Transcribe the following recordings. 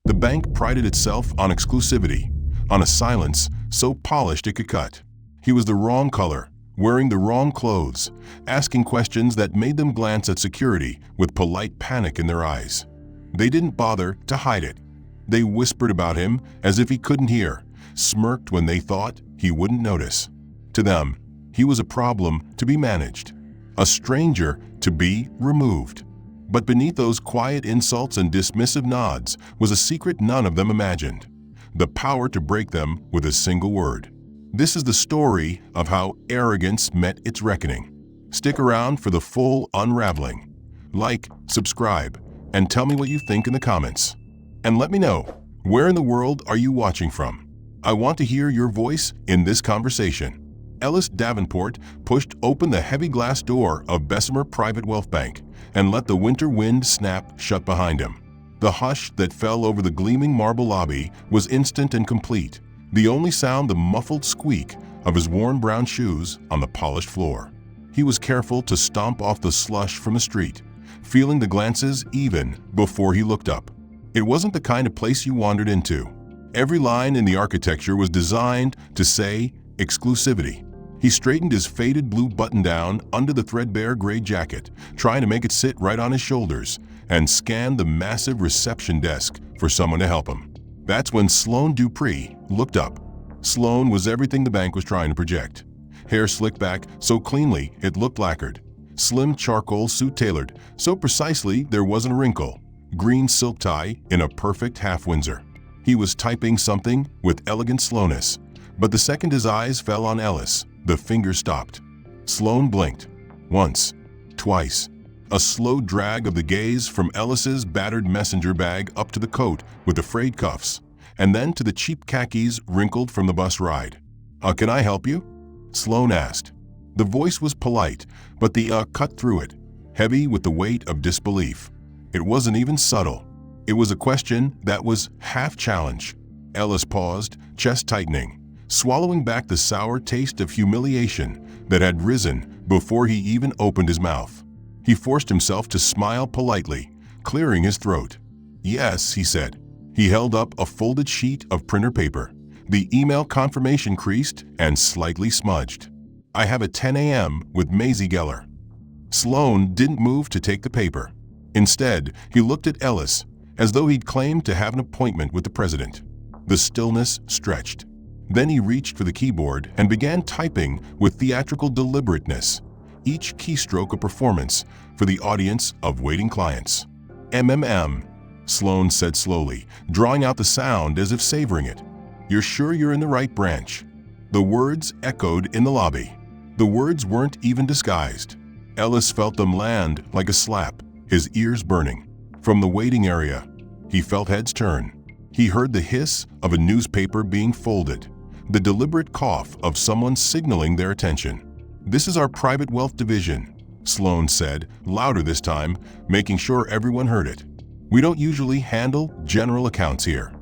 The bank prided itself on exclusivity, on a silence so polished it could cut. He was the wrong color, wearing the wrong clothes, asking questions that made them glance at security with polite panic in their eyes. They didn't bother to hide it. They whispered about him as if he couldn't hear, smirked when they thought he wouldn't notice. To them, he was a problem to be managed, a stranger to be removed. But beneath those quiet insults and dismissive nods was a secret none of them imagined: the power to break them with a single word. This is the story of how arrogance met its reckoning. Stick around for the full unraveling. Like, subscribe, and tell me what you think in the comments. And let me know, where in the world are you watching from? I want to hear your voice in this conversation. Ellis Davenport pushed open the heavy glass door of Bessemer Private Wealth Bank and let the winter wind snap shut behind him. The hush that fell over the gleaming marble lobby was instant and complete, the only sound the muffled squeak of his worn brown shoes on the polished floor. He was careful to stomp off the slush from the street, feeling the glances even before he looked up. It wasn't the kind of place you wandered into. Every line in the architecture was designed to say exclusivity. He straightened his faded blue button-down under the threadbare gray jacket, trying to make it sit right on his shoulders, and scanned the massive reception desk for someone to help him. That's when Sloan Dupree looked up. Sloan was everything the bank was trying to project. Hair slicked back so cleanly it looked lacquered. Slim charcoal suit tailored so precisely there wasn't a wrinkle. Green silk tie in a perfect half-Windsor. He was typing something with elegant slowness, but the second his eyes fell on Ellis, the fingers stopped. Sloan blinked. Once. Twice. A slow drag of the gaze from Ellis's battered messenger bag up to the coat with the frayed cuffs, and then to the cheap khakis wrinkled from the bus ride. Can I help you?" Sloan asked. The voice was polite, but the cut through it, heavy with the weight of disbelief. It wasn't even subtle. It was a question that was half challenge. Ellis paused, chest tightening, swallowing back the sour taste of humiliation that had risen before he even opened his mouth. He forced himself to smile politely, clearing his throat. "Yes," he said. He held up a folded sheet of printer paper. The email confirmation creased and slightly smudged. "I have a 10 a.m. with Maisie Geller." Sloan didn't move to take the paper. Instead, he looked at Ellis as though he'd claimed to have an appointment with the president. The stillness stretched. Then he reached for the keyboard and began typing with theatrical deliberateness, each keystroke a performance for the audience of waiting clients. "MMM," Sloan said slowly, drawing out the sound as if savoring it. "You're sure you're in the right branch?" The words echoed in the lobby. The words weren't even disguised. Ellis felt them land like a slap, his ears burning. From the waiting area, he felt heads turn. He heard the hiss of a newspaper being folded, the deliberate cough of someone signaling their attention. "This is our private wealth division," Sloan said, louder this time, making sure everyone heard it. "We don't usually handle general accounts here."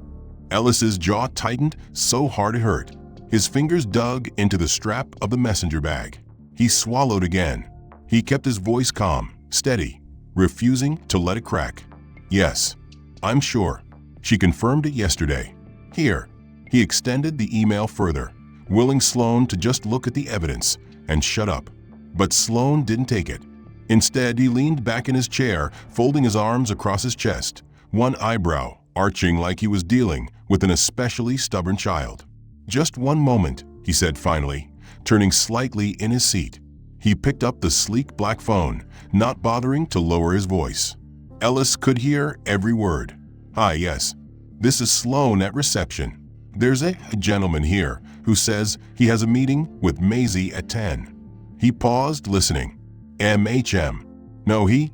Ellis's jaw tightened so hard it hurt. His fingers dug into the strap of the messenger bag. He swallowed again. He kept his voice calm, steady, refusing to let it crack. "Yes, I'm sure. She confirmed it yesterday. Here." He extended the email further, willing Sloan to just look at the evidence and shut up. But Sloan didn't take it. Instead, he leaned back in his chair, folding his arms across his chest, one eyebrow arching like he was dealing with an especially stubborn child. "Just one moment," he said finally, turning slightly in his seat. He picked up the sleek black phone, not bothering to lower his voice. Ellis could hear every word. "Hi, yes. This is Sloan at reception. There's a gentleman here who says he has a meeting with Maisie at 10. He paused, listening. "MHM. No, he,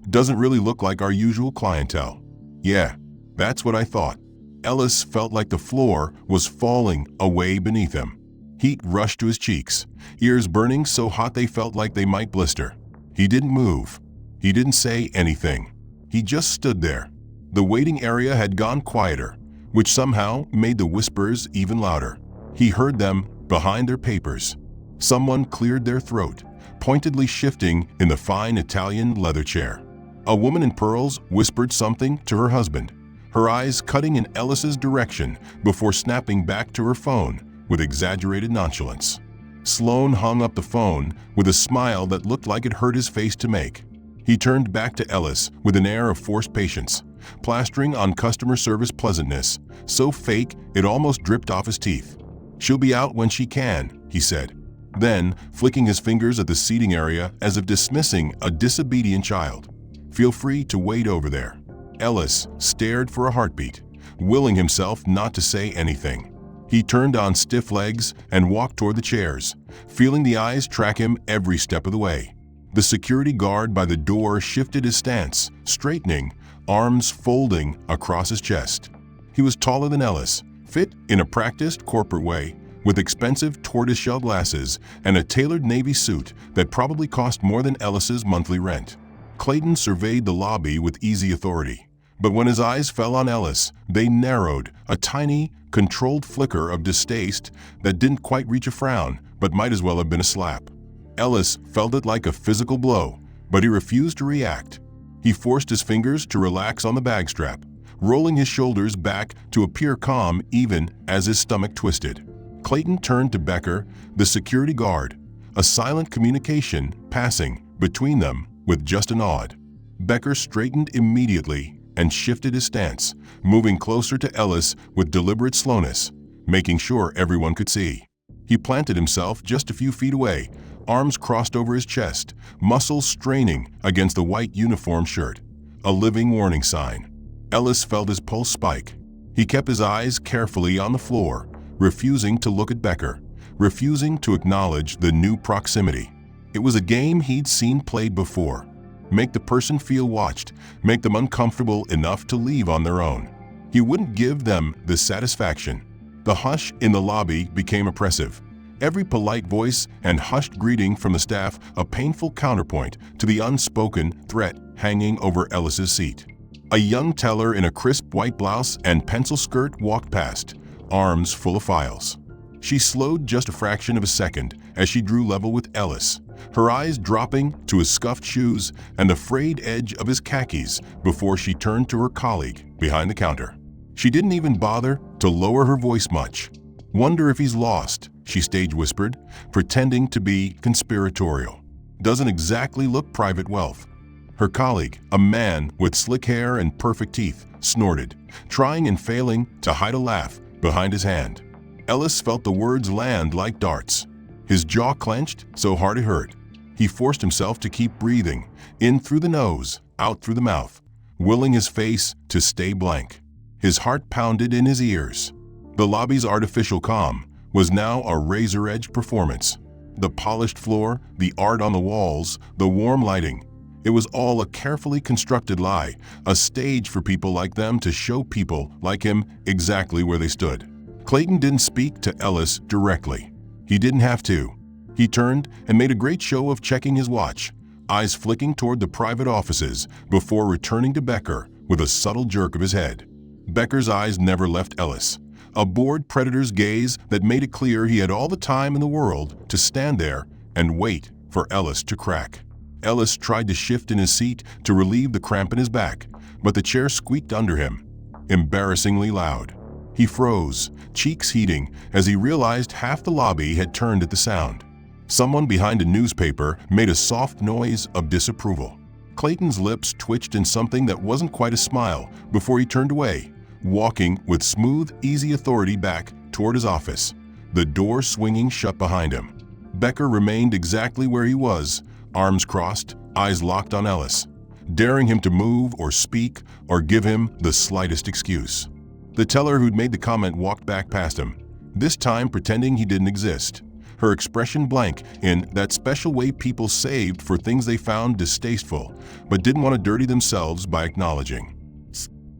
doesn't really look like our usual clientele." "Yeah, that's what I thought." Ellis felt like the floor was falling away beneath him. Heat rushed to his cheeks, ears burning so hot they felt like they might blister. He didn't move. He didn't say anything. He just stood there. The waiting area had gone quieter, which somehow made the whispers even louder. He heard them behind their papers. Someone cleared their throat, pointedly shifting in the fine Italian leather chair. A woman in pearls whispered something to her husband, her eyes cutting in Ellis's direction before snapping back to her phone with exaggerated nonchalance. Sloan hung up the phone with a smile that looked like it hurt his face to make. He turned back to Ellis with an air of forced patience, plastering on customer service pleasantness, so fake it almost dripped off his teeth. "She'll be out when she can," he said. Then, flicking his fingers at the seating area as if dismissing a disobedient child. "Feel free to wait over there." Ellis stared for a heartbeat, willing himself not to say anything. He turned on stiff legs and walked toward the chairs, feeling the eyes track him every step of the way. The security guard by the door shifted his stance, straightening, arms folding across his chest. He was taller than Ellis, fit in a practiced corporate way, with expensive tortoiseshell glasses and a tailored navy suit that probably cost more than Ellis's monthly rent. Clayton surveyed the lobby with easy authority, but when his eyes fell on Ellis, they narrowed, a tiny, controlled flicker of distaste that didn't quite reach a frown, but might as well have been a slap. Ellis felt it like a physical blow, but he refused to react. He forced his fingers to relax on the bag strap, rolling his shoulders back to appear calm even as his stomach twisted. Clayton turned to Becker, the security guard, a silent communication passing between them with just a nod. Becker straightened immediately and shifted his stance, moving closer to Ellis with deliberate slowness, making sure everyone could see. He planted himself just a few feet away, arms crossed over his chest, muscles straining against the white uniform shirt, a living warning sign. Ellis felt his pulse spike. He kept his eyes carefully on the floor, refusing to look at Becker, refusing to acknowledge the new proximity. It was a game he'd seen played before. Make the person feel watched, make them uncomfortable enough to leave on their own. He wouldn't give them the satisfaction. The hush in the lobby became oppressive. Every polite voice and hushed greeting from the staff a painful counterpoint to the unspoken threat hanging over Ellis's seat. A young teller in a crisp white blouse and pencil skirt walked past, arms full of files. She slowed just a fraction of a second as she drew level with Ellis, her eyes dropping to his scuffed shoes and the frayed edge of his khakis before she turned to her colleague behind the counter. She didn't even bother to lower her voice much. "Wonder if he's lost," she stage whispered, pretending to be conspiratorial. "Doesn't exactly look private wealth." Her colleague, a man with slick hair and perfect teeth, snorted, trying and failing to hide a laugh behind his hand. Ellis felt the words land like darts. His jaw clenched so hard it hurt. He forced himself to keep breathing, in through the nose, out through the mouth, willing his face to stay blank. His heart pounded in his ears. The lobby's artificial calm was now a razor-edge performance. The polished floor, the art on the walls, the warm lighting. It was all a carefully constructed lie, a stage for people like them to show people like him exactly where they stood. Clayton didn't speak to Ellis directly. He didn't have to. He turned and made a great show of checking his watch, eyes flicking toward the private offices before returning to Becker with a subtle jerk of his head. Becker's eyes never left Ellis, a bored predator's gaze that made it clear he had all the time in the world to stand there and wait for Ellis to crack. Ellis tried to shift in his seat to relieve the cramp in his back, but the chair squeaked under him, embarrassingly loud. He froze, cheeks heating, as he realized half the lobby had turned at the sound. Someone behind a newspaper made a soft noise of disapproval. Clayton's lips twitched in something that wasn't quite a smile before he turned away, walking with smooth, easy authority back toward his office, the door swinging shut behind him. Becker remained exactly where he was, arms crossed, eyes locked on Ellis, daring him to move or speak or give him the slightest excuse. The teller who'd made the comment walked back past him, this time pretending he didn't exist, her expression blank in that special way people saved for things they found distasteful but didn't want to dirty themselves by acknowledging.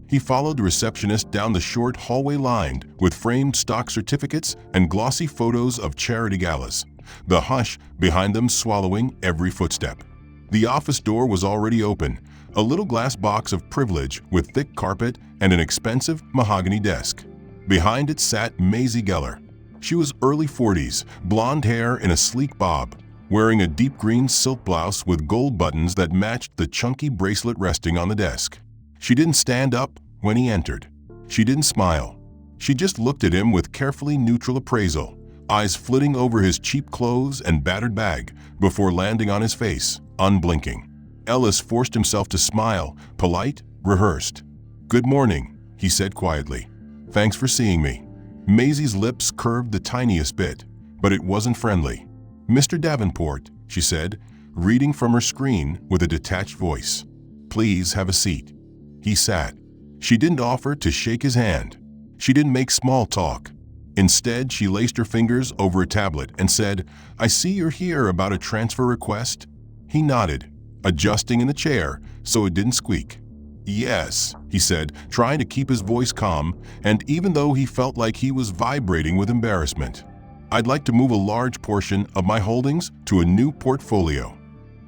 He followed the receptionist down the short hallway lined with framed stock certificates and glossy photos of charity galas, the hush behind them swallowing every footstep. The office door was already open, a little glass box of privilege with thick carpet and an expensive mahogany desk. Behind it sat Maisie Geller. She was early 40s, blonde hair in a sleek bob, wearing a deep green silk blouse with gold buttons that matched the chunky bracelet resting on the desk. She didn't stand up when he entered. She didn't smile. She just looked at him with carefully neutral appraisal, eyes flitting over his cheap clothes and battered bag before landing on his face, unblinking. Ellis forced himself to smile, polite, rehearsed. "Good morning," he said quietly. "Thanks for seeing me." Maisie's lips curved the tiniest bit, but it wasn't friendly. "Mr. Davenport," she said, reading from her screen with a detached voice. "Please have a seat." He sat. She didn't offer to shake his hand. She didn't make small talk. Instead, she laced her fingers over a tablet and said, "I see you're here about a transfer request." He nodded, adjusting in the chair so it didn't squeak. "Yes," he said, trying to keep his voice calm, and even though he felt like he was vibrating with embarrassment. "I'd like to move a large portion of my holdings to a new portfolio."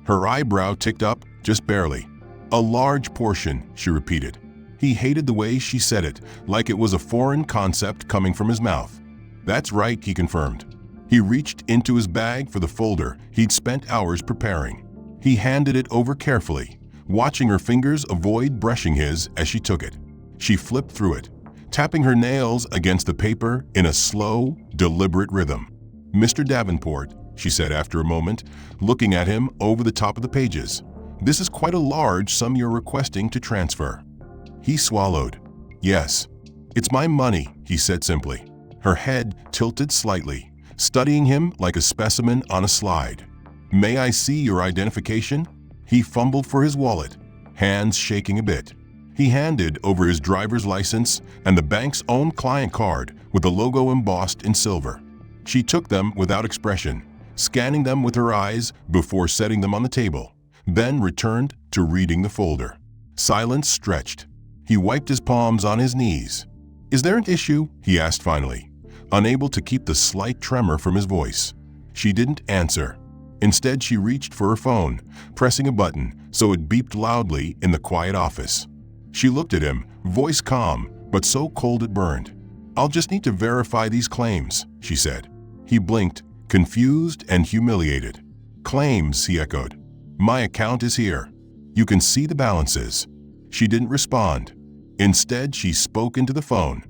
Her eyebrow ticked up, just barely. "A large portion," she repeated. He hated the way she said it, like it was a foreign concept coming from his mouth. "That's right," he confirmed. He reached into his bag for the folder he'd spent hours preparing. He handed it over carefully, watching her fingers avoid brushing his as she took it. She flipped through it, tapping her nails against the paper in a slow, deliberate rhythm. "Mr. Davenport," she said after a moment, looking at him over the top of the pages. "This is quite a large sum you're requesting to transfer." He swallowed. "Yes, it's my money," he said simply. Her head tilted slightly, studying him like a specimen on a slide. "May I see your identification?" He fumbled for his wallet, hands shaking a bit. He handed over his driver's license and the bank's own client card with the logo embossed in silver. She took them without expression, scanning them with her eyes before setting them on the table, then returned to reading the folder. Silence stretched. He wiped his palms on his knees. "Is there an issue?" he asked finally, unable to keep the slight tremor from his voice. She didn't answer. Instead, she reached for her phone, pressing a button so it beeped loudly in the quiet office. She looked at him, voice calm, but so cold it burned. "I'll just need to verify these claims," she said. He blinked, confused and humiliated. "Claims," he echoed. "My account is here. You can see the balances." She didn't respond. Instead, she spoke into the phone.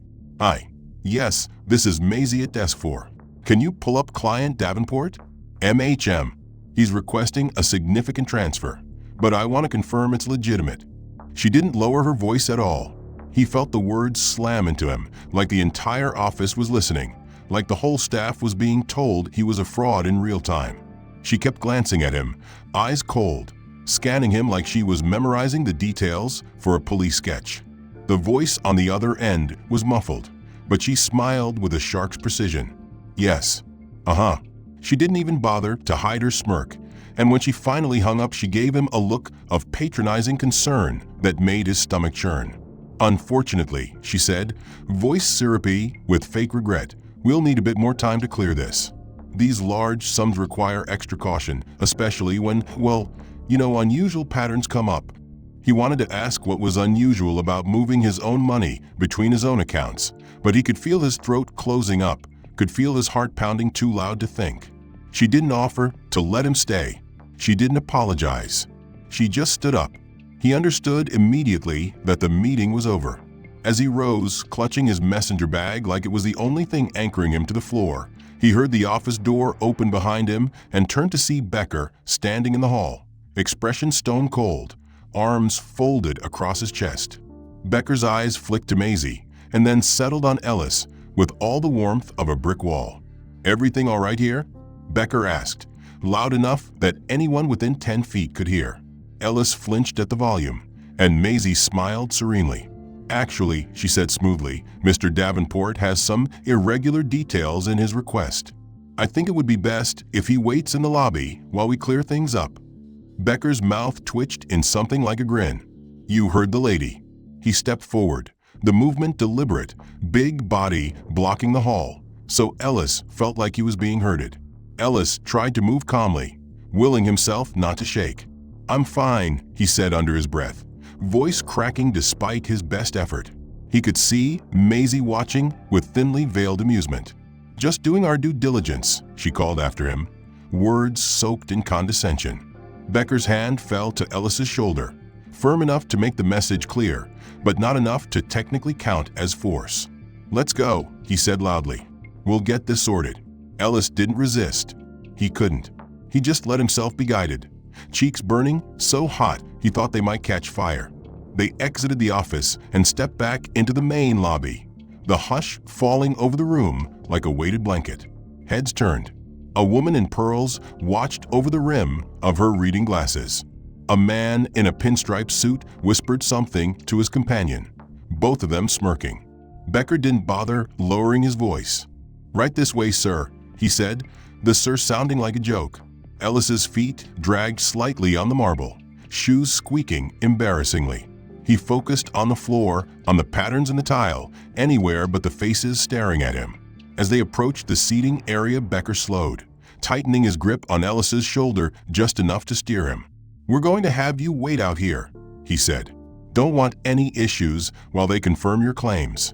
Yes, this is Maisie at desk 4. Can you pull up client Davenport? MHM. He's requesting a significant transfer, but I want to confirm it's legitimate." She didn't lower her voice at all. He felt the words slam into him, like the entire office was listening, like the whole staff was being told he was a fraud in real time. She kept glancing at him, eyes cold, scanning him like she was memorizing the details for a police sketch. The voice on the other end was muffled, but she smiled with a shark's precision. "Yes. Uh-huh." She didn't even bother to hide her smirk, and when she finally hung up, she gave him a look of patronizing concern that made his stomach churn. "Unfortunately," she said, voice syrupy with fake regret, "we'll need a bit more time to clear this. These large sums require extra caution, especially when, unusual patterns come up." He wanted to ask what was unusual about moving his own money between his own accounts, but he could feel his throat closing up, could feel his heart pounding too loud to think. She didn't offer to let him stay. She didn't apologize. She just stood up. He understood immediately that the meeting was over. As he rose, clutching his messenger bag like it was the only thing anchoring him to the floor, he heard the office door open behind him and turned to see Becker standing in the hall, expression stone cold, arms folded across his chest. Becker's eyes flicked to Maisie and then settled on Ellis with all the warmth of a brick wall. "Everything all right here?" Becker asked, loud enough that anyone within 10 feet could hear. Ellis flinched at the volume, and Maisie smiled serenely. "Actually," she said smoothly, "Mr. Davenport has some irregular details in his request. I think it would be best if he waits in the lobby while we clear things up." Becker's mouth twitched in something like a grin. "You heard the lady." He stepped forward, the movement deliberate, big body blocking the hall, so Ellis felt like he was being herded. Ellis tried to move calmly, willing himself not to shake. "I'm fine," he said under his breath, voice cracking despite his best effort. He could see Maisie watching with thinly veiled amusement. "Just doing our due diligence," she called after him, words soaked in condescension. Becker's hand fell to Ellis's shoulder, firm enough to make the message clear, but not enough to technically count as force. "Let's go," he said loudly. "We'll get this sorted." Ellis didn't resist. He couldn't. He just let himself be guided, cheeks burning so hot he thought they might catch fire. They exited the office and stepped back into the main lobby, the hush falling over the room like a weighted blanket. Heads turned. A woman in pearls watched over the rim of her reading glasses. A man in a pinstripe suit whispered something to his companion, both of them smirking. Becker didn't bother lowering his voice. "Right this way, sir," he said, the "sir" sounding like a joke. Ellis's feet dragged slightly on the marble, shoes squeaking embarrassingly. He focused on the floor, on the patterns in the tile, anywhere but the faces staring at him. As they approached the seating area, Becker slowed, tightening his grip on Ellis's shoulder just enough to steer him. "We're going to have you wait out here," he said. "Don't want any issues while they confirm your claims."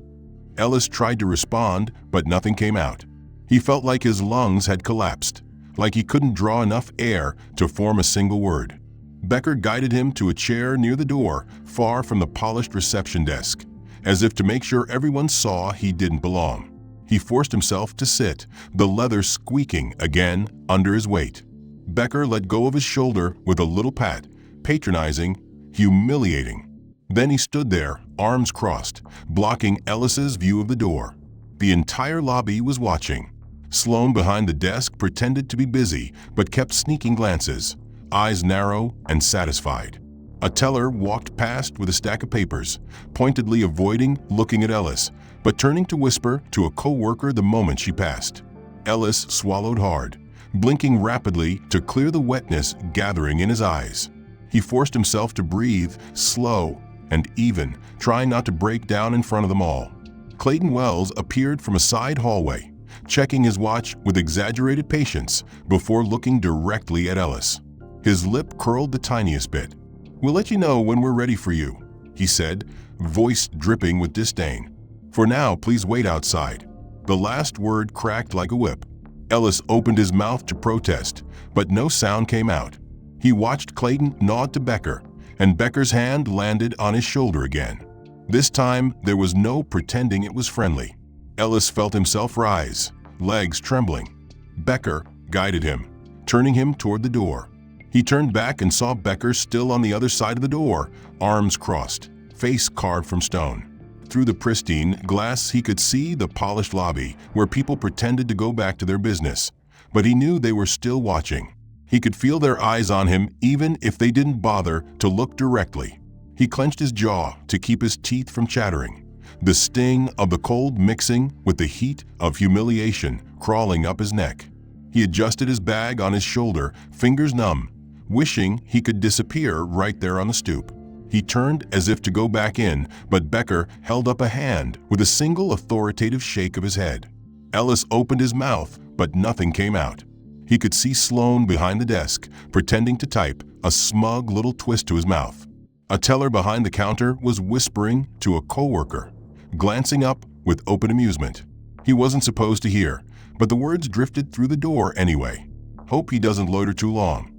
Ellis tried to respond, but nothing came out. He felt like his lungs had collapsed, like he couldn't draw enough air to form a single word. Becker guided him to a chair near the door, far from the polished reception desk, as if to make sure everyone saw he didn't belong. He forced himself to sit, the leather squeaking again under his weight. Becker let go of his shoulder with a little pat, patronizing, humiliating. Then he stood there, arms crossed, blocking Ellis's view of the door. The entire lobby was watching. Sloane behind the desk pretended to be busy, but kept sneaking glances, eyes narrow and satisfied. A teller walked past with a stack of papers, pointedly avoiding looking at Ellis, but turning to whisper to a co-worker the moment she passed. Ellis swallowed hard, blinking rapidly to clear the wetness gathering in his eyes. He forced himself to breathe, slow and even, trying not to break down in front of them all. Clayton Wells appeared from a side hallway, checking his watch with exaggerated patience before looking directly at Ellis. His lip curled the tiniest bit. "We'll let you know when we're ready for you," he said, voice dripping with disdain. "For now, please wait outside." The last word cracked like a whip. Ellis opened his mouth to protest, but no sound came out. He watched Clayton nod to Becker, and Becker's hand landed on his shoulder again. This time, there was no pretending it was friendly. Ellis felt himself rise, legs trembling. Becker guided him, turning him toward the door. He turned back and saw Becker still on the other side of the door, arms crossed, face carved from stone. Through the pristine glass, he could see the polished lobby where people pretended to go back to their business, but he knew they were still watching. He could feel their eyes on him even if they didn't bother to look directly. He clenched his jaw to keep his teeth from chattering, the sting of the cold mixing with the heat of humiliation crawling up his neck. He adjusted his bag on his shoulder, fingers numb, wishing he could disappear right there on the stoop. He turned as if to go back in, but Becker held up a hand with a single authoritative shake of his head. Ellis opened his mouth, but nothing came out. He could see Sloane behind the desk, pretending to type, a smug little twist to his mouth. A teller behind the counter was whispering to a coworker, glancing up with open amusement. He wasn't supposed to hear, but the words drifted through the door anyway. "Hope he doesn't loiter too long."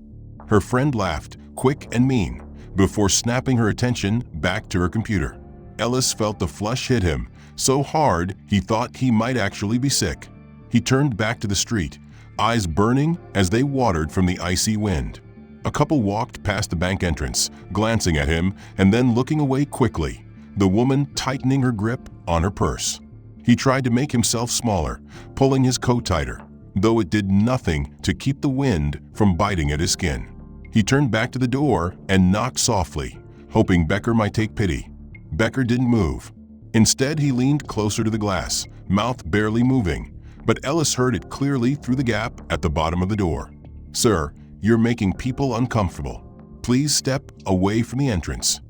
Her friend laughed, quick and mean, before snapping her attention back to her computer. Ellis felt the flush hit him, so hard he thought he might actually be sick. He turned back to the street, eyes burning as they watered from the icy wind. A couple walked past the bank entrance, glancing at him and then looking away quickly, the woman tightening her grip on her purse. He tried to make himself smaller, pulling his coat tighter, though it did nothing to keep the wind from biting at his skin. He turned back to the door and knocked softly, hoping Becker might take pity. Becker didn't move. Instead, he leaned closer to the glass, mouth barely moving, but Ellis heard it clearly through the gap at the bottom of the door. "Sir, you're making people uncomfortable. Please step away from the entrance."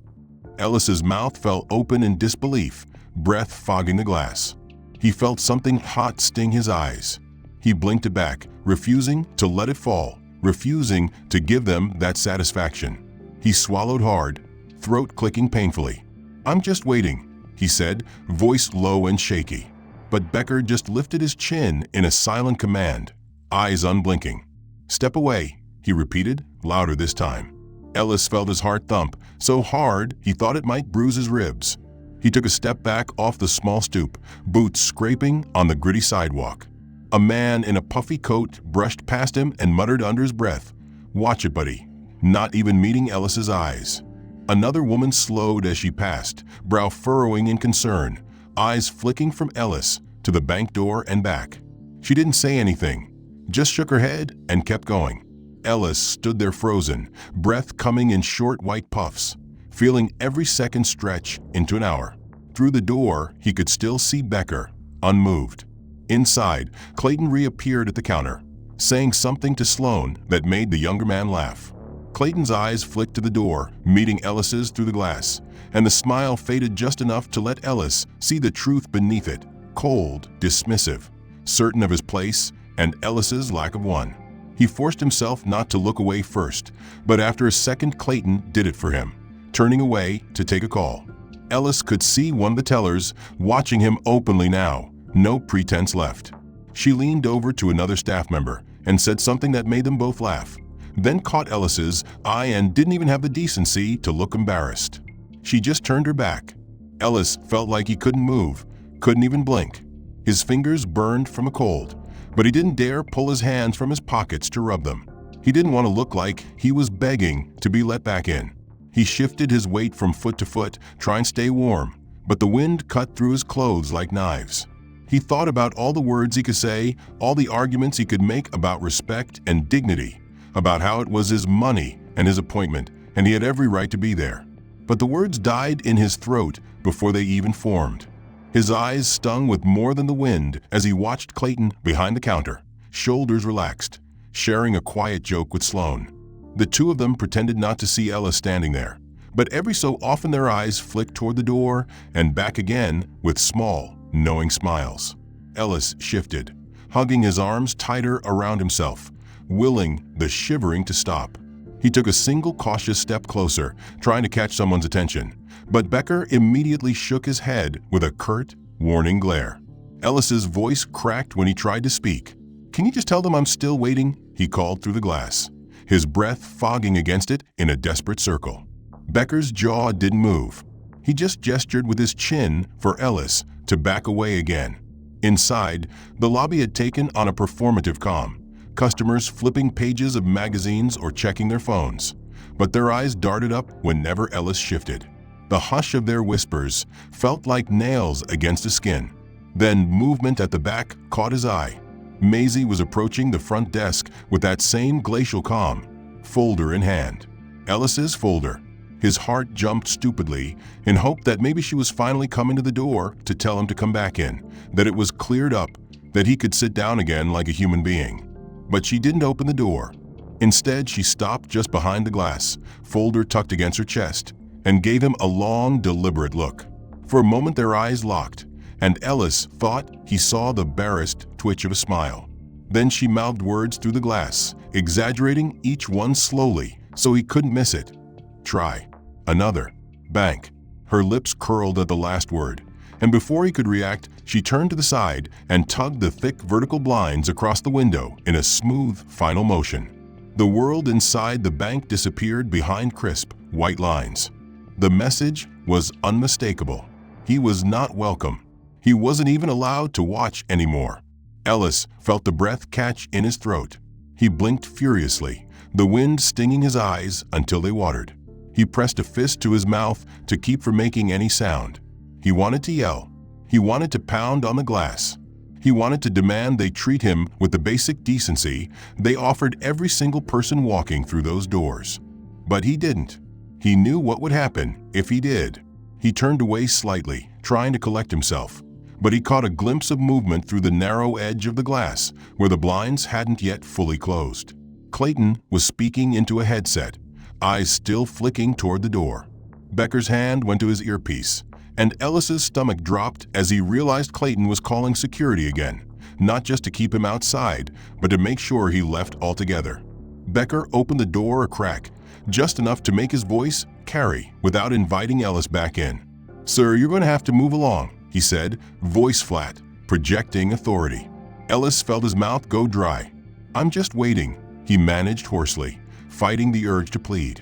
Ellis's mouth fell open in disbelief, breath fogging the glass. He felt something hot sting his eyes. He blinked it back, refusing to let it fall, refusing to give them that satisfaction. He swallowed hard, throat clicking painfully. "I'm just waiting," he said, voice low and shaky. But Becker just lifted his chin in a silent command, eyes unblinking. "Step away," he repeated, louder this time. Ellis felt his heart thump, so hard he thought it might bruise his ribs. He took a step back off the small stoop, boots scraping on the gritty sidewalk. A man in a puffy coat brushed past him and muttered under his breath, "Watch it, buddy," not even meeting Ellis's eyes. Another woman slowed as she passed, brow furrowing in concern, eyes flicking from Ellis to the bank door and back. She didn't say anything, just shook her head and kept going. Ellis stood there frozen, breath coming in short white puffs, feeling every second stretch into an hour. Through the door, he could still see Becker, unmoved. Inside, Clayton reappeared at the counter, saying something to Sloan that made the younger man laugh. Clayton's eyes flicked to the door, meeting Ellis's through the glass, and the smile faded just enough to let Ellis see the truth beneath it, cold, dismissive, certain of his place and Ellis's lack of one. He forced himself not to look away first, but after a second Clayton did it for him, turning away to take a call. Ellis could see one of the tellers watching him openly now, no pretense left. She leaned over to another staff member and said something that made them both laugh, then caught Ellis's eye and didn't even have the decency to look embarrassed. She just turned her back. Ellis felt like he couldn't move, couldn't even blink. His fingers burned from a cold, but he didn't dare pull his hands from his pockets to rub them. He didn't want to look like he was begging to be let back in. He shifted his weight from foot to foot, trying to stay warm, but the wind cut through his clothes like knives. He thought about all the words he could say, all the arguments he could make about respect and dignity, about how it was his money and his appointment, and he had every right to be there. But the words died in his throat before they even formed. His eyes stung with more than the wind as he watched Clayton behind the counter, shoulders relaxed, sharing a quiet joke with Sloan. The two of them pretended not to see Ellis standing there, but every so often their eyes flicked toward the door and back again with small, knowing smiles. Ellis shifted, hugging his arms tighter around himself, willing the shivering to stop. He took a single cautious step closer, trying to catch someone's attention, but Becker immediately shook his head with a curt, warning glare. Ellis's voice cracked when he tried to speak. "Can you just tell them I'm still waiting?" he called through the glass, his breath fogging against it in a desperate circle. Becker's jaw didn't move. He just gestured with his chin for Ellis to back away again. Inside, the lobby had taken on a performative calm, customers flipping pages of magazines or checking their phones, but their eyes darted up whenever Ellis shifted. The hush of their whispers felt like nails against his skin. Then movement at the back caught his eye. Maisie was approaching the front desk with that same glacial calm, folder in hand. Ellis's folder. His heart jumped stupidly in hope that maybe she was finally coming to the door to tell him to come back in, that it was cleared up, that he could sit down again like a human being. But she didn't open the door. Instead, she stopped just behind the glass, folder tucked against her chest, and gave him a long, deliberate look. For a moment their eyes locked, and Ellis thought he saw the barest twitch of a smile. Then she mouthed words through the glass, exaggerating each one slowly so he couldn't miss it. "Try. Another. Bank." Her lips curled at the last word, and before he could react, she turned to the side and tugged the thick vertical blinds across the window in a smooth, final motion. The world inside the bank disappeared behind crisp, white lines. The message was unmistakable. He was not welcome. He wasn't even allowed to watch anymore. Ellis felt the breath catch in his throat. He blinked furiously, the wind stinging his eyes until they watered. He pressed a fist to his mouth to keep from making any sound. He wanted to yell. He wanted to pound on the glass. He wanted to demand they treat him with the basic decency they offered every single person walking through those doors. But he didn't. He knew what would happen if he did. He turned away slightly, trying to collect himself, but he caught a glimpse of movement through the narrow edge of the glass where the blinds hadn't yet fully closed. Clayton was speaking into a headset, eyes still flicking toward the door. Becker's hand went to his earpiece, and Ellis's stomach dropped as he realized Clayton was calling security again, not just to keep him outside, but to make sure he left altogether. Becker opened the door a crack, just enough to make his voice carry without inviting Ellis back in. "Sir, you're going to have to move along," he said, voice flat, projecting authority. Ellis felt his mouth go dry. "I'm just waiting," he managed hoarsely, fighting the urge to plead.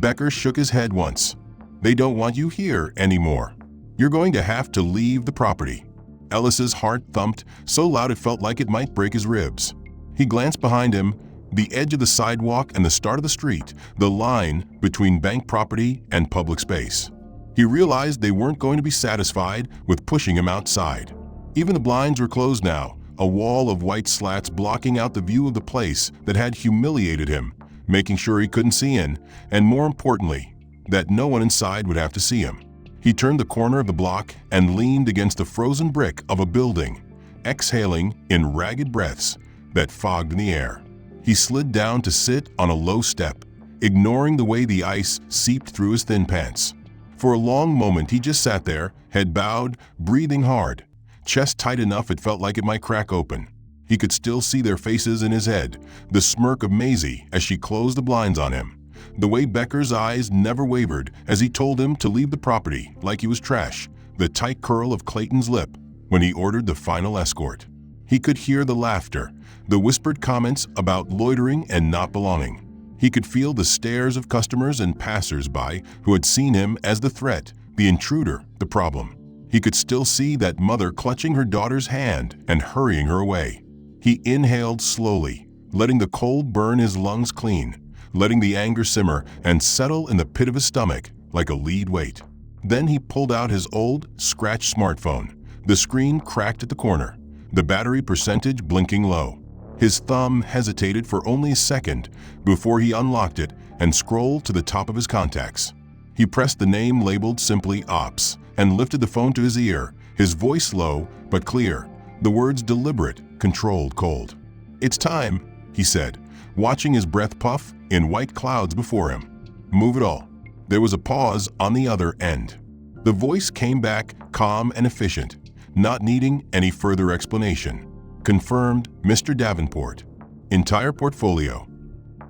Becker shook his head once. "They don't want you here anymore. You're going to have to leave the property." Ellis's heart thumped so loud it felt like it might break his ribs. He glanced behind him, the edge of the sidewalk and the start of the street, the line between bank property and public space. He realized they weren't going to be satisfied with pushing him outside. Even the blinds were closed now, a wall of white slats blocking out the view of the place that had humiliated him, making sure he couldn't see in, and more importantly, that no one inside would have to see him. He turned the corner of the block and leaned against the frozen brick of a building, exhaling in ragged breaths that fogged in the air. He slid down to sit on a low step, ignoring the way the ice seeped through his thin pants. For a long moment he just sat there, head bowed, breathing hard, chest tight enough it felt like it might crack open. He could still see their faces in his head, the smirk of Maisie as she closed the blinds on him, the way Becker's eyes never wavered as he told him to leave the property like he was trash, the tight curl of Clayton's lip when he ordered the final escort. He could hear the laughter, the whispered comments about loitering and not belonging. He could feel the stares of customers and passers-by who had seen him as the threat, the intruder, the problem. He could still see that mother clutching her daughter's hand and hurrying her away. He inhaled slowly, letting the cold burn his lungs clean, letting the anger simmer and settle in the pit of his stomach like a lead weight. Then he pulled out his old, scratched smartphone. The screen cracked at the corner, the battery percentage blinking low. His thumb hesitated for only a second before he unlocked it and scrolled to the top of his contacts. He pressed the name labeled simply Ops and lifted the phone to his ear, his voice low but clear, the words deliberate, controlled, cold. "It's time," he said, watching his breath puff in white clouds before him. "Move it all." There was a pause on the other end. The voice came back calm and efficient, not needing any further explanation. Confirmed, Mr. Davenport. Entire portfolio.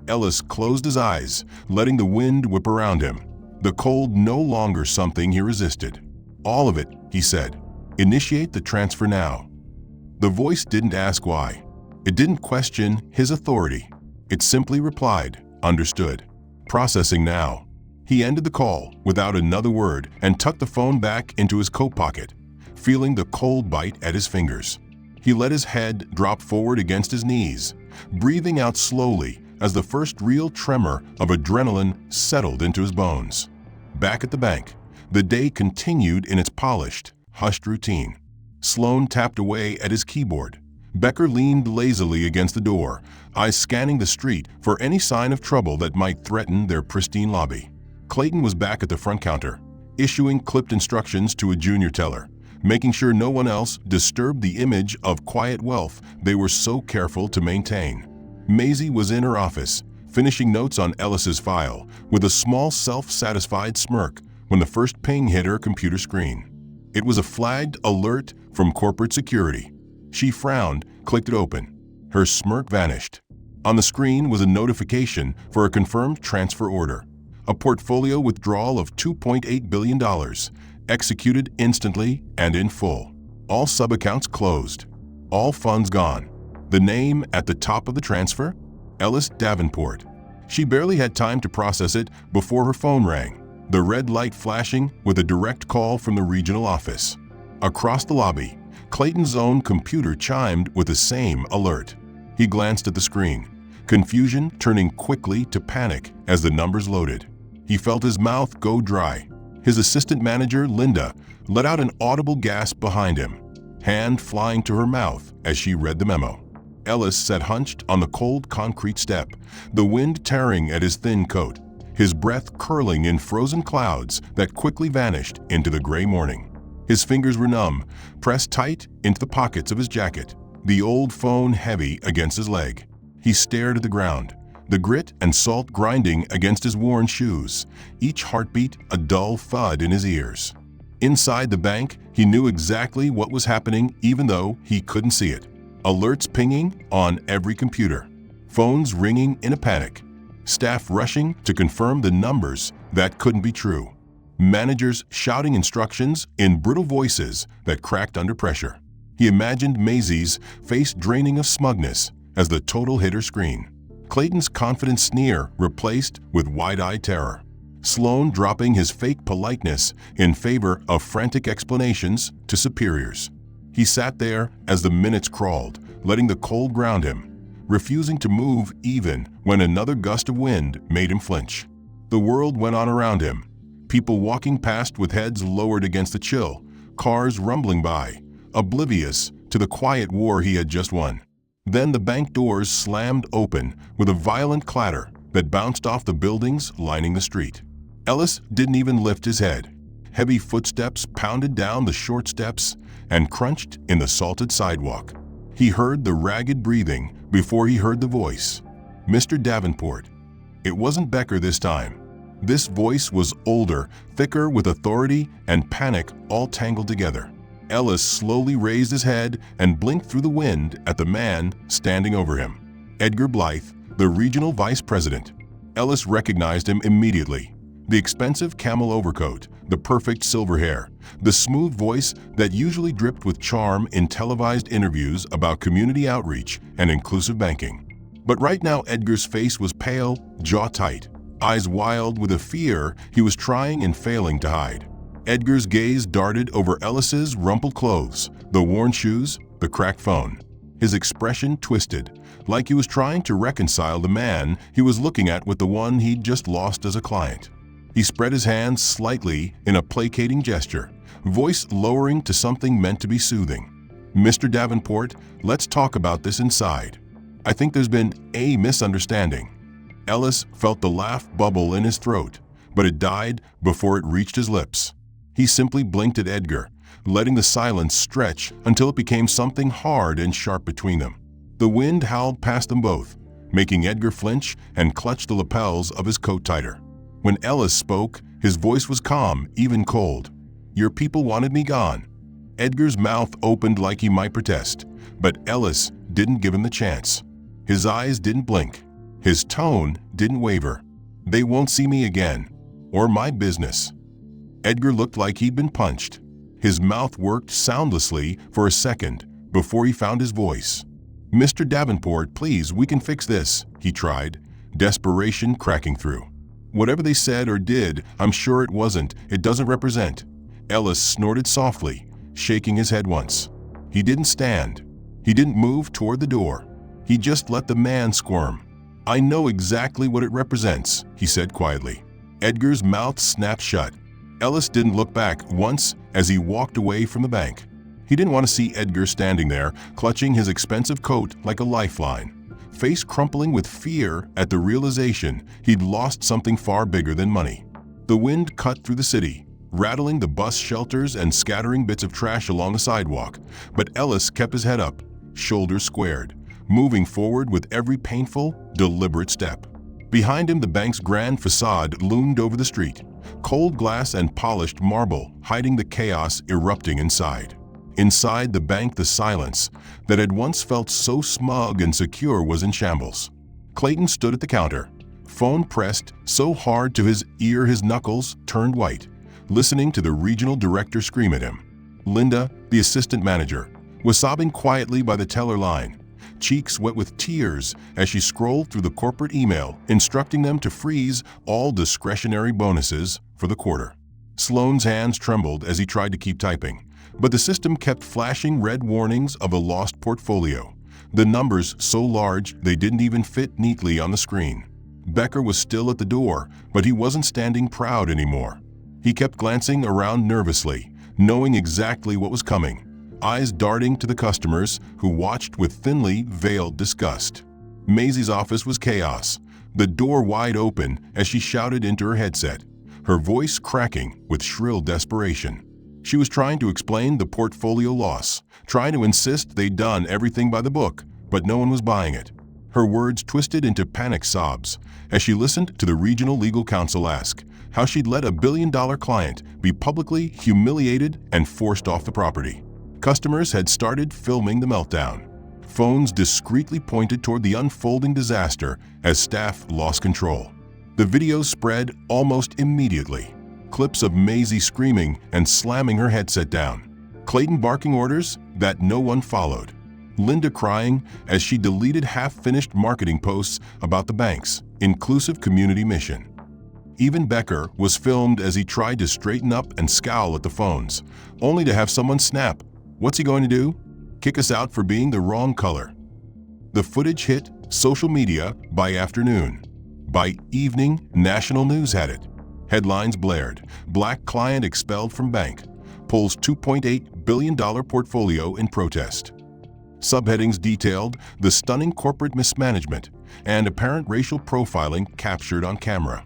Ellis closed his eyes, letting the wind whip around him. The cold no longer something he resisted. "All of it," he said. "Initiate the transfer now." The voice didn't ask why. It didn't question his authority. It simply replied, "Understood. Processing now." He ended the call without another word and tucked the phone back into his coat pocket, feeling the cold bite at his fingers. He let his head drop forward against his knees, breathing out slowly as the first real tremor of adrenaline settled into his bones. Back at the bank, the day continued in its polished, hushed routine. Sloan tapped away at his keyboard. Becker leaned lazily against the door, eyes scanning the street for any sign of trouble that might threaten their pristine lobby. Clayton was back at the front counter, issuing clipped instructions to a junior teller, making sure no one else disturbed the image of quiet wealth they were so careful to maintain. Maisie was in her office, finishing notes on Ellis's file, with a small self-satisfied smirk when the first ping hit her computer screen. It was a flagged alert from corporate security. She frowned, clicked it open. Her smirk vanished. On the screen was a notification for a confirmed transfer order, a portfolio withdrawal of $2.8 billion, executed instantly and in full. All sub-accounts closed. All funds gone. The name at the top of the transfer? Ellis Davenport. She barely had time to process it before her phone rang, the red light flashing with a direct call from the regional office. Across the lobby, Clayton's own computer chimed with the same alert. He glanced at the screen, confusion turning quickly to panic as the numbers loaded. He felt his mouth go dry. His assistant manager, Linda, let out an audible gasp behind him, hand flying to her mouth as she read the memo. Ellis sat hunched on the cold concrete step, the wind tearing at his thin coat, his breath curling in frozen clouds that quickly vanished into the gray morning. His fingers were numb, pressed tight into the pockets of his jacket, the old phone heavy against his leg. He stared at the ground, the grit and salt grinding against his worn shoes, each heartbeat a dull thud in his ears. Inside the bank, he knew exactly what was happening even though he couldn't see it. Alerts pinging on every computer, phones ringing in a panic, staff rushing to confirm the numbers that couldn't be true, managers shouting instructions in brittle voices that cracked under pressure. He imagined Maisie's face draining of smugness as the total hit her screen. Clayton's confident sneer replaced with wide-eyed terror. Sloan dropping his fake politeness in favor of frantic explanations to superiors. He sat there as the minutes crawled, letting the cold ground him, refusing to move even when another gust of wind made him flinch. The world went on around him, people walking past with heads lowered against the chill, cars rumbling by, oblivious to the quiet war he had just won. Then the bank doors slammed open with a violent clatter that bounced off the buildings lining the street. Ellis didn't even lift his head. Heavy footsteps pounded down the short steps and crunched in the salted sidewalk. He heard the ragged breathing before he heard the voice. Mr. Davenport. It wasn't Becker this time. This voice was older, thicker with authority and panic all tangled together. Ellis slowly raised his head and blinked through the wind at the man standing over him. Edgar Blythe, the regional vice president. Ellis recognized him immediately. The expensive camel overcoat, the perfect silver hair, the smooth voice that usually dripped with charm in televised interviews about community outreach and inclusive banking. But right now Edgar's face was pale, jaw tight, eyes wild with a fear he was trying and failing to hide. Edgar's gaze darted over Ellis's rumpled clothes, the worn shoes, the cracked phone. His expression twisted, like he was trying to reconcile the man he was looking at with the one he'd just lost as a client. He spread his hands slightly in a placating gesture, voice lowering to something meant to be soothing. Mr. Davenport, let's talk about this inside. I think there's been a misunderstanding. Ellis felt the laugh bubble in his throat, but it died before it reached his lips. He simply blinked at Edgar, letting the silence stretch until it became something hard and sharp between them. The wind howled past them both, making Edgar flinch and clutch the lapels of his coat tighter. When Ellis spoke, his voice was calm, even cold. Your people wanted me gone. Edgar's mouth opened like he might protest, but Ellis didn't give him the chance. His eyes didn't blink. His tone didn't waver. They won't see me again, or my business. Edgar looked like he'd been punched. His mouth worked soundlessly for a second before he found his voice. Mr. Davenport, please, we can fix this, he tried, desperation cracking through. Whatever they said or did, I'm sure it doesn't represent. Ellis snorted softly, shaking his head once. He didn't stand. He didn't move toward the door. He just let the man squirm. I know exactly what it represents, he said quietly. Edgar's mouth snapped shut. Ellis didn't look back once as he walked away from the bank. He didn't want to see Edgar standing there, clutching his expensive coat like a lifeline, face crumpling with fear at the realization he'd lost something far bigger than money. The wind cut through the city, rattling the bus shelters and scattering bits of trash along the sidewalk, but Ellis kept his head up, shoulders squared, moving forward with every painful, deliberate step. Behind him, the bank's grand facade loomed over the street, cold glass and polished marble hiding the chaos erupting inside. Inside the bank, the silence that had once felt so smug and secure was in shambles. Clayton stood at the counter, phone pressed so hard to his ear his knuckles turned white, listening to the regional director scream at him. Linda, the assistant manager, was sobbing quietly by the teller line, cheeks wet with tears as she scrolled through the corporate email instructing them to freeze all discretionary bonuses for the quarter. Sloan's hands trembled as he tried to keep typing, but the system kept flashing red warnings of a lost portfolio, the numbers so large they didn't even fit neatly on the screen. Becker was still at the door, but he wasn't standing proud anymore. He kept glancing around nervously, knowing exactly what was coming, eyes darting to the customers who watched with thinly veiled disgust. Maisie's office was chaos, the door wide open as she shouted into her headset, her voice cracking with shrill desperation. She was trying to explain the portfolio loss, trying to insist they'd done everything by the book, but no one was buying it. Her words twisted into panic sobs as she listened to the regional legal counsel ask how she'd let a billion-dollar client be publicly humiliated and forced off the property. Customers had started filming the meltdown. Phones discreetly pointed toward the unfolding disaster as staff lost control. The videos spread almost immediately. Clips of Maisie screaming and slamming her headset down. Clayton barking orders that no one followed. Linda crying as she deleted half-finished marketing posts about the bank's inclusive community mission. Even Becker was filmed as he tried to straighten up and scowl at the phones, only to have someone snap. What's he going to do? Kick us out for being the wrong color. The footage hit social media by afternoon. By evening, national news had it. Headlines blared, Black client expelled from bank, pulls $2.8 billion portfolio in protest. Subheadings detailed the stunning corporate mismanagement and apparent racial profiling captured on camera.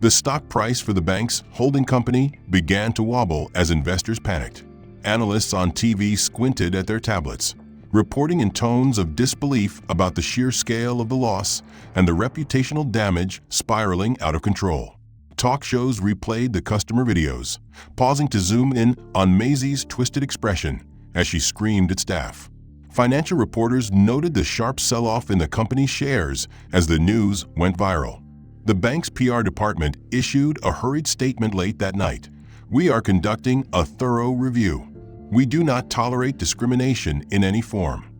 The stock price for the bank's holding company began to wobble as investors panicked. Analysts on TV squinted at their tablets, reporting in tones of disbelief about the sheer scale of the loss and the reputational damage spiraling out of control. Talk shows replayed the customer videos, pausing to zoom in on Maisie's twisted expression as she screamed at staff. Financial reporters noted the sharp sell-off in the company's shares as the news went viral. The bank's PR department issued a hurried statement late that night. We are conducting a thorough review. We do not tolerate discrimination in any form.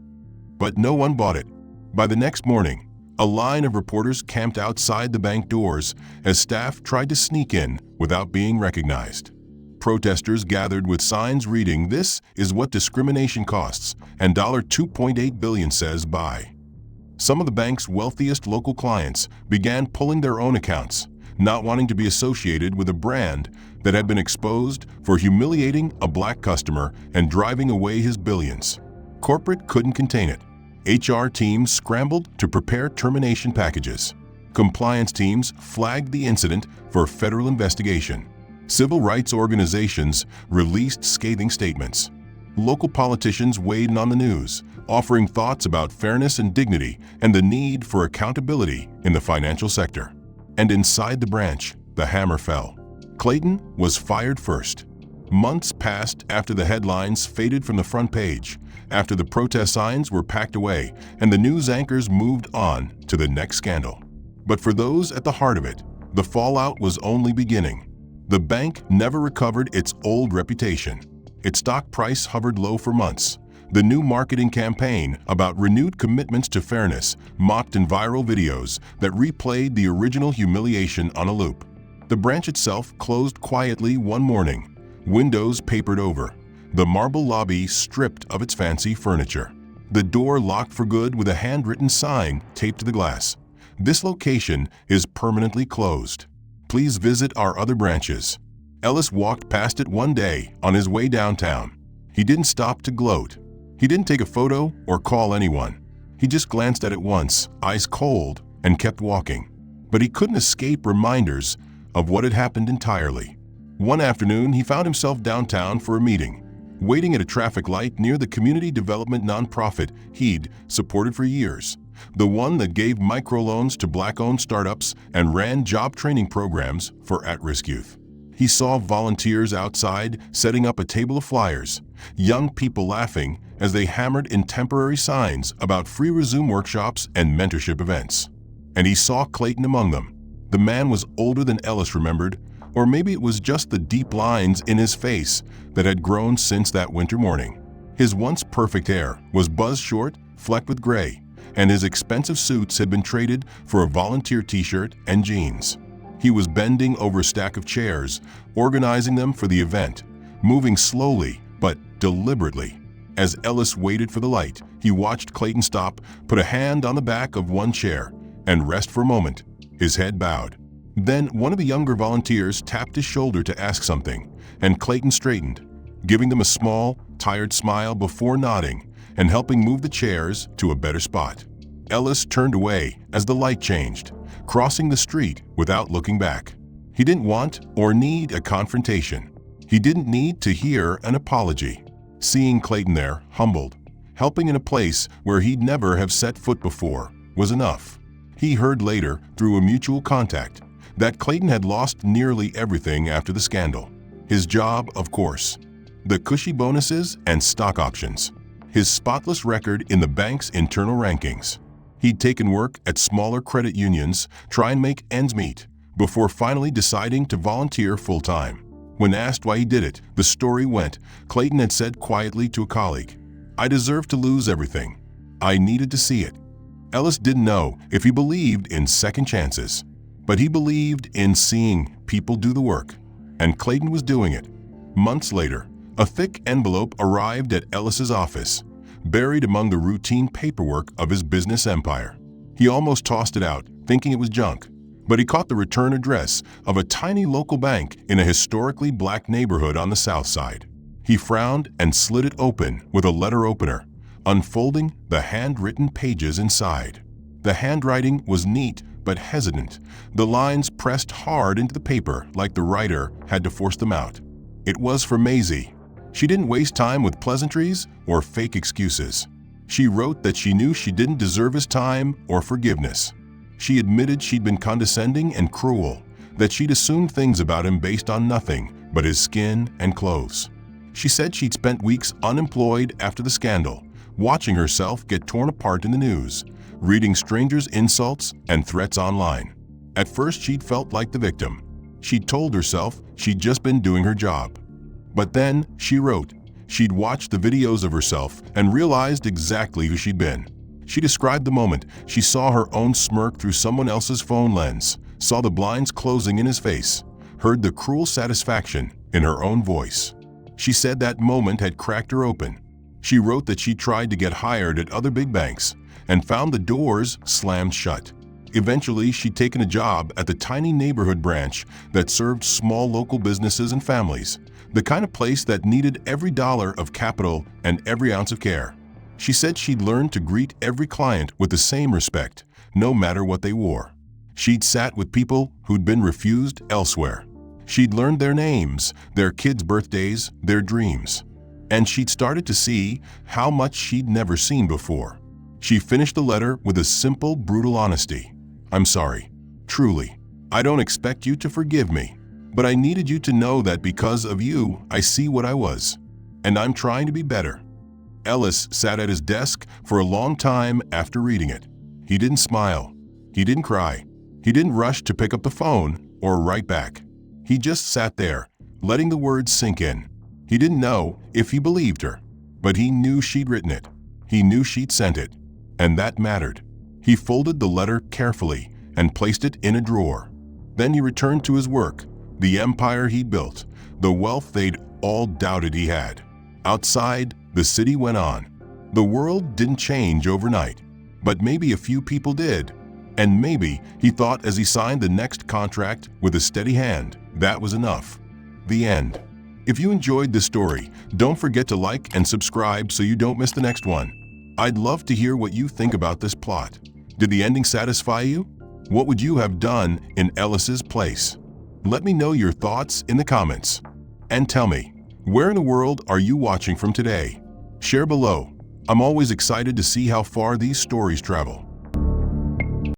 But no one bought it. By the next morning, a line of reporters camped outside the bank doors as staff tried to sneak in without being recognized. Protesters gathered with signs reading, "This is what discrimination costs," and $2.8 billion says buy. Some of the bank's wealthiest local clients began pulling their own accounts, not wanting to be associated with a brand that had been exposed for humiliating a Black customer and driving away his billions. Corporate couldn't contain it. HR teams scrambled to prepare termination packages. Compliance teams flagged the incident for federal investigation. Civil rights organizations released scathing statements. Local politicians weighed in on the news, offering thoughts about fairness and dignity and the need for accountability in the financial sector. And inside the branch, the hammer fell. Clayton was fired first. Months passed after the headlines faded from the front page, after the protest signs were packed away and the news anchors moved on to the next scandal. But for those at the heart of it, the fallout was only beginning. The bank never recovered its old reputation. Its stock price hovered low for months. The new marketing campaign about renewed commitments to fairness mocked in viral videos that replayed the original humiliation on a loop. The branch itself closed quietly one morning, windows papered over, the marble lobby stripped of its fancy furniture. The door locked for good with a handwritten sign taped to the glass. This location is permanently closed. Please visit our other branches. Ellis walked past it one day on his way downtown. He didn't stop to gloat. He didn't take a photo or call anyone. He just glanced at it once, eyes cold, and kept walking. But he couldn't escape reminders of what had happened entirely. One afternoon, he found himself downtown for a meeting, waiting at a traffic light near the community development nonprofit he'd supported for years, the one that gave microloans to Black-owned startups and ran job training programs for at-risk youth. He saw volunteers outside setting up a table of flyers, young people laughing as they hammered in temporary signs about free resume workshops and mentorship events. And he saw Clayton among them. The man was older than Ellis remembered, or maybe it was just the deep lines in his face that had grown since that winter morning. His once perfect hair was buzzed short, flecked with gray, and his expensive suits had been traded for a volunteer t-shirt and jeans. He was bending over a stack of chairs, organizing them for the event, moving slowly but deliberately. As Ellis waited for the light, he watched Clayton stop, put a hand on the back of one chair, and rest for a moment, his head bowed. Then one of the younger volunteers tapped his shoulder to ask something, and Clayton straightened, giving them a small, tired smile before nodding and helping move the chairs to a better spot. Ellis turned away as the light changed, crossing the street without looking back. He didn't want or need a confrontation. He didn't need to hear an apology. Seeing Clayton there, humbled, helping in a place where he'd never have set foot before, was enough. He heard later, through a mutual contact, that Clayton had lost nearly everything after the scandal. His job, of course, the cushy bonuses and stock options, his spotless record in the bank's internal rankings. He'd taken work at smaller credit unions, try and make ends meet, before finally deciding to volunteer full-time. When asked why he did it, the story went, Clayton had said quietly to a colleague, "I deserve to lose everything. I needed to see it." Ellis didn't know if he believed in second chances, But he believed in seeing people do the work, and Clayton was doing it. Months later, a thick envelope arrived at Ellis's office, buried among the routine paperwork of his business empire. He almost tossed it out, thinking it was junk, but he caught the return address of a tiny local bank in a historically black neighborhood on the south side. He frowned and slid it open with a letter opener, unfolding the handwritten pages inside. The handwriting was neat but hesitant, the lines pressed hard into the paper like the writer had to force them out. It was for Maisie. She didn't waste time with pleasantries or fake excuses. She wrote that she knew she didn't deserve his time or forgiveness. She admitted she'd been condescending and cruel, that she'd assumed things about him based on nothing but his skin and clothes. She said she'd spent weeks unemployed after the scandal, watching herself get torn apart in the news, reading strangers' insults and threats online. At first, she'd felt like the victim. She'd told herself she'd just been doing her job. But then, she wrote, she'd watched the videos of herself and realized exactly who she'd been. She described the moment she saw her own smirk through someone else's phone lens, saw the blinds closing in his face, heard the cruel satisfaction in her own voice. She said that moment had cracked her open. She wrote that she tried to get hired at other big banks and found the doors slammed shut. Eventually, she'd taken a job at the tiny neighborhood branch that served small local businesses and families, the kind of place that needed every dollar of capital and every ounce of care. She said she'd learned to greet every client with the same respect, no matter what they wore. She'd sat with people who'd been refused elsewhere. She'd learned their names, their kids' birthdays, their dreams. And she'd started to see how much she'd never seen before. She finished the letter with a simple, brutal honesty. I'm sorry. Truly. I don't expect you to forgive me, but I needed you to know that because of you, I see what I was, and I'm trying to be better. Ellis sat at his desk for a long time after reading it. He didn't smile. He didn't cry. He didn't rush to pick up the phone or write back. He just sat there, letting the words sink in. He didn't know if he believed her, but he knew she'd written it. He knew she'd sent it, and that mattered. He folded the letter carefully and placed it in a drawer. Then he returned to his work, the empire he'd built, the wealth they'd all doubted he had. Outside, the city went on. The world didn't change overnight, but maybe a few people did. And maybe, he thought as he signed the next contract with a steady hand, that was enough. The end. If you enjoyed this story, don't forget to like and subscribe so you don't miss the next one. I'd love to hear what you think about this plot. Did the ending satisfy you? What would you have done in Ellis's place? Let me know your thoughts in the comments. And tell me, where in the world are you watching from today? Share below. I'm always excited to see how far these stories travel.